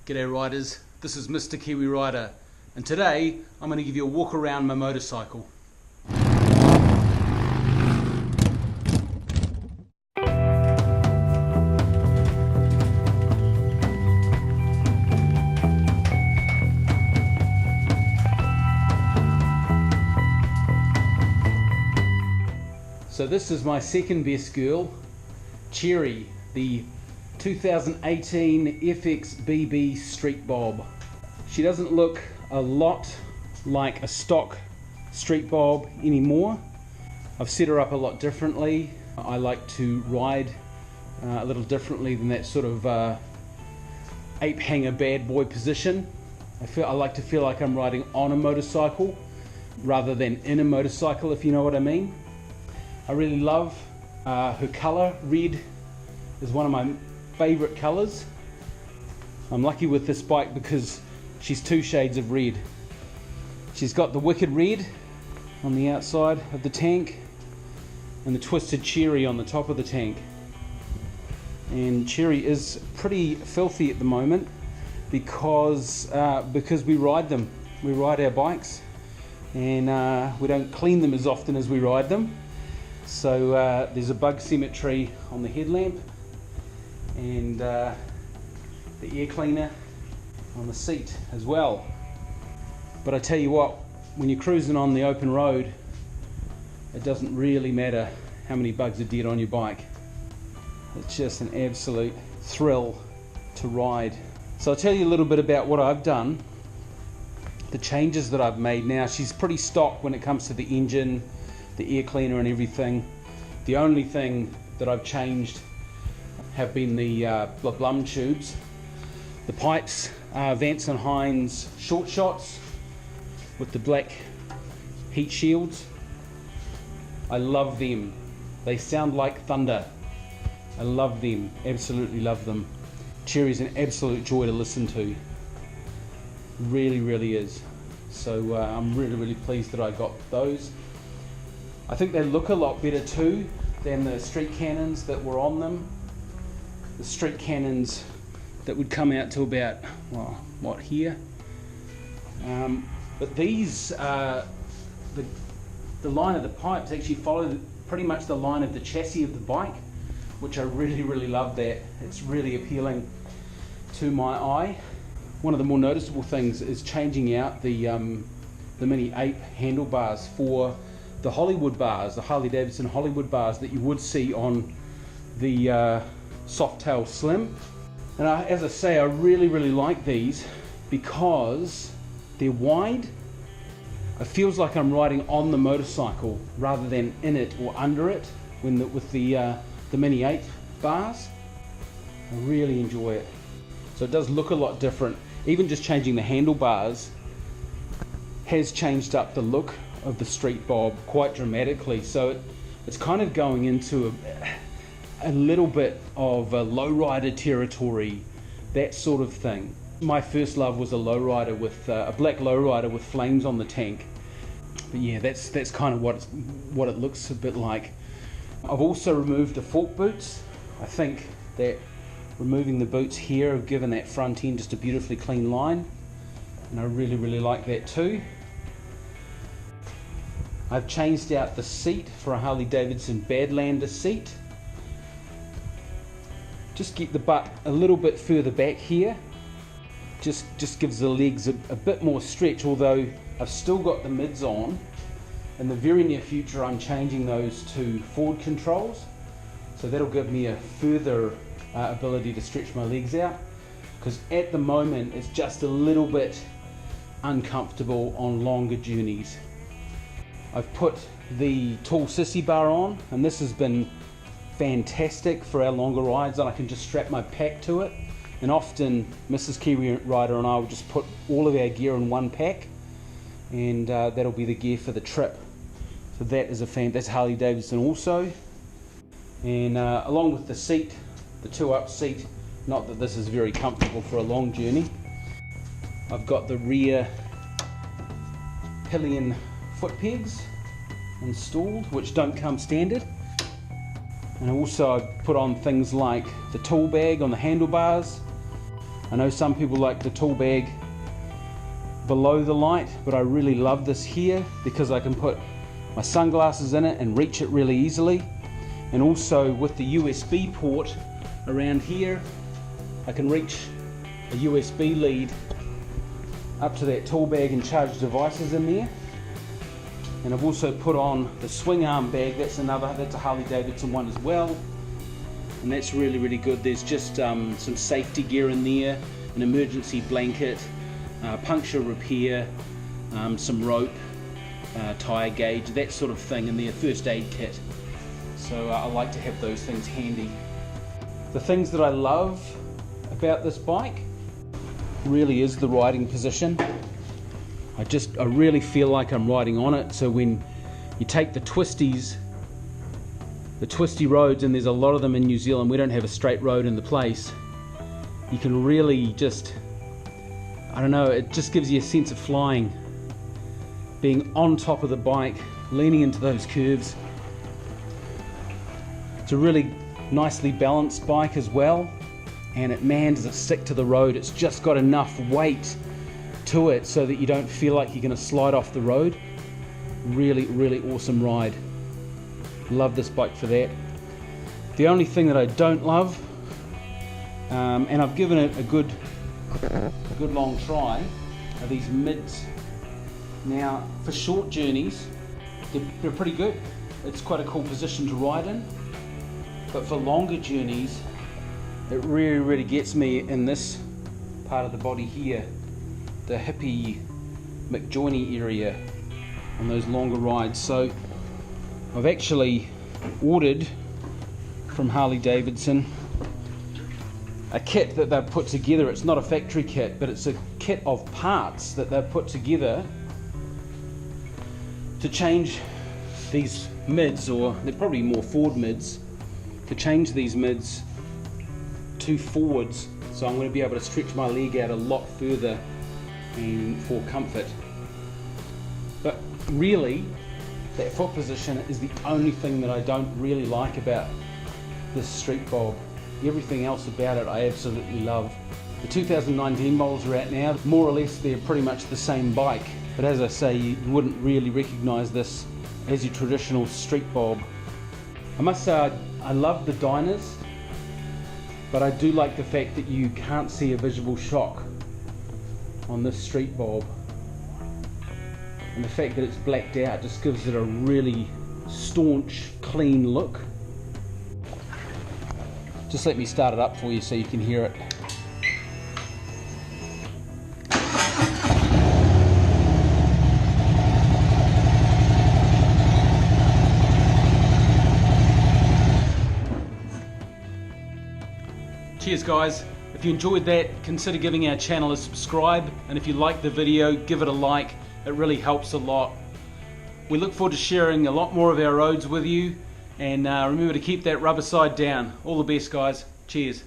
G'day riders, this is Mr. Kiwi Rider, and today I'm going to give you a walk around my motorcycle. So this is my second best girl, Cherry, the 2018 FXBB Street Bob. She doesn't look a lot like a stock Street Bob anymore. I've set her up a lot differently. I like to ride a little differently than that sort of ape hanger bad boy position. I like to feel like I'm riding on a motorcycle rather than in a motorcycle, if you know what I mean. I really love her colour. Red is one of my favourite colours. I'm lucky with this bike because she's two shades of red. She's got the wicked red on the outside of the tank and the twisted cherry on the top of the tank. And Cherry is pretty filthy at the moment because we ride them. We ride our bikes and we don't clean them as often as we ride them. So there's a bug symmetry on the headlamp and the air cleaner on the seat as well. But I tell you what, when you're cruising on the open road, it doesn't really matter how many bugs are dead on your bike. It's just an absolute thrill to ride. So I'll tell you a little bit about what I've done, the changes that I've made. Now she's pretty stock when it comes to the engine, the air cleaner and everything. The only thing that I've changed have been the blum tubes. The pipes are Vance and Hines Shortshots with the black heat shields. I love them. They sound like thunder. I love them, absolutely love them. Cherry's an absolute joy to listen to. Really, really is. So I'm really, really pleased that I got those. I think they look a lot better too than the street cannons that were on them. The street cannons that would come out to about, well, what, here? But these, the line of the pipes actually follow pretty much the line of the chassis of the bike, which I really, really love that. It's really appealing to my eye. One of the more noticeable things is changing out the Mini Ape handlebars for the Hollywood bars, the Harley Davidson Hollywood bars that you would see on the Softail Slim. And as I say, I really, really like these because they're wide. It feels like I'm riding on the motorcycle rather than in it or under it with the Mini 8 bars. I really enjoy it. So it does look a lot different. Even just changing the handlebars has changed up the look of the Street Bob quite dramatically. So it's kind of going into a little bit of a Lowrider territory, that sort of thing. My first love was a Lowrider with a black Lowrider with flames on the tank. But yeah, that's kind of what it looks a bit like. I've also removed the fork boots. I think that removing the boots here have given that front end just a beautifully clean line, and I really, really like that too. I've changed out the seat for a Harley Davidson Badlander seat. Just get the butt a little bit further back here. Just gives the legs a bit more stretch, although I've still got the mids on. In the very near future I'm changing those to forward controls, so that'll give me a further ability to stretch my legs out, because at the moment it's just a little bit uncomfortable on longer journeys. I've put the tall Sissy bar on, and this has been fantastic for our longer rides, and I can just strap my pack to it. And often Mrs. Kiwi Rider and I will just put all of our gear in one pack, and that'll be the gear for the trip. So that is that's Harley Davidson also. And along with the seat, the two-up seat, not that this is very comfortable for a long journey, I've got the rear pillion foot pegs installed, which don't come standard. And also I've put on things like the tool bag on the handlebars, I know some people like the tool bag below the light, but I really love this here because I can put my sunglasses in it and reach it really easily. And also with the USB port around here, I can reach a USB lead up to that tool bag and charge devices in there. And I've also put on the swing arm bag. That's a Harley Davidson one as well, and that's really good. There's just some safety gear in there, an emergency blanket, puncture repair, some rope, tire gauge, that sort of thing, and their first aid kit. So I like to have those things handy. The things that I love about this bike really is the riding position. I really feel like I'm riding on it. So when you take the twisty roads, and there's a lot of them in New Zealand, we don't have a straight road in the place, you can really just, I don't know, it just gives you a sense of flying, being on top of the bike, leaning into those curves. It's a really nicely balanced bike as well, and does it stick to the road. It's just got enough weight to it so that you don't feel like you're going to slide off the road. Really awesome ride. Love this bike for that. The only thing that I don't love, and I've given it a good long try, are these mids. Now for short journeys they're pretty good. It's quite a cool position to ride in, but for longer journeys it really gets me in this part of the body here, the hippie McJoiney area on those longer rides. So I've actually ordered from Harley Davidson a kit that they've put together. It's not a factory kit, but it's a kit of parts that they've put together to change these mids, or they're probably more forward mids, to change these mids to forwards. So I'm going to be able to stretch my leg out a lot further and for comfort. But really, that foot position is the only thing that I don't really like about this Street Bob. Everything else about it I absolutely love. The 2019 models are out now. More or less they're pretty much the same bike, but as I say, you wouldn't really recognize this as your traditional Street Bob. I must say I love the diners, but I do like the fact that you can't see a visual shock on this Street Bob. And the fact that it's blacked out just gives it a really staunch, clean look. Just let me start it up for you so you can hear it. Cheers guys. If you enjoyed that, consider giving our channel a subscribe, and if you like the video, give it a like. It really helps a lot. We look forward to sharing a lot more of our roads with you, and remember to keep that rubber side down. All the best guys. Cheers.